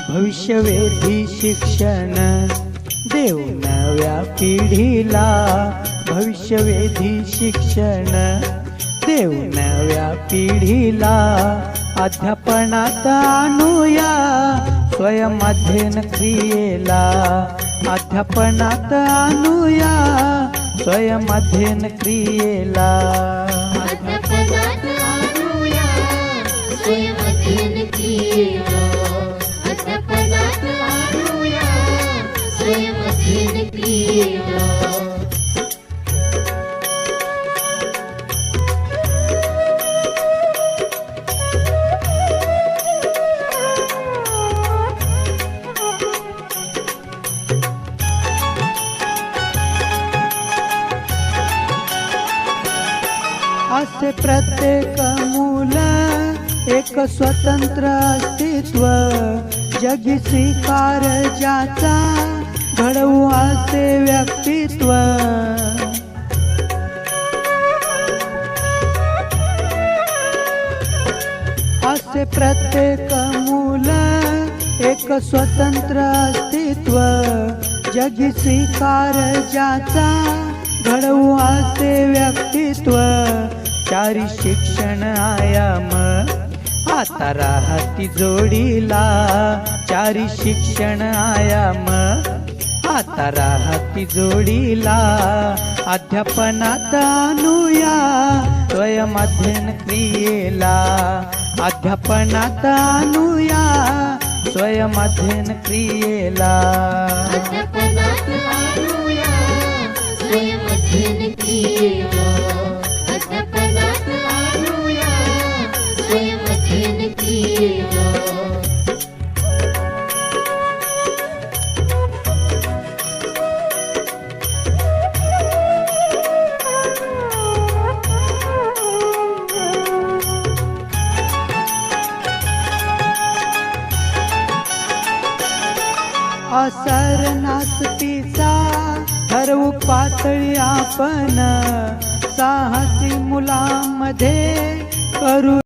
भविष्यवेधी शिक्षण देऊ नव्या पिढीला, भविष्यवेधी शिक्षण देऊ नव्या पिढीला. अध्यापनात आणूया स्वयं अध्ययन क्रियेला, अध्यापनात आणूया स्वयं अध्ययन क्रियेला. अध्यापनात आणूया स्वयं अध्ययन क्रियेला, अध्यापनात आणूया स्वयं अध्ययन क्रियेला. असे प्रत्येक मूल एक स्वतंत्र अस्तित्व, जगी स्वीकार ज्याचा घडवू असे व्यक्तित्व. असे प्रत्येक मूल एक स्वतंत्र अस्तित्व, जगी स्वीकार ज्याचा घडवू असे व्यक्तित्व. चारी शिक्षण आयाम आता राहती जोडीला, चारी शिक्षण आयाम आता राहती जोडीला. अध्यापनात आणूया स्वयं अध्ययन क्रियेला, अध्यापनात आणूया स्वयं अध्ययन क्रियेला. अध्यापनात आणूया स्वयं अध्ययन क्रियेला, अध्यापनात आणूया स्वयं अध्ययन क्रियेला. असर नासतीचा ठरवू पातळी आपण, साहसी मुलांमध्ये करू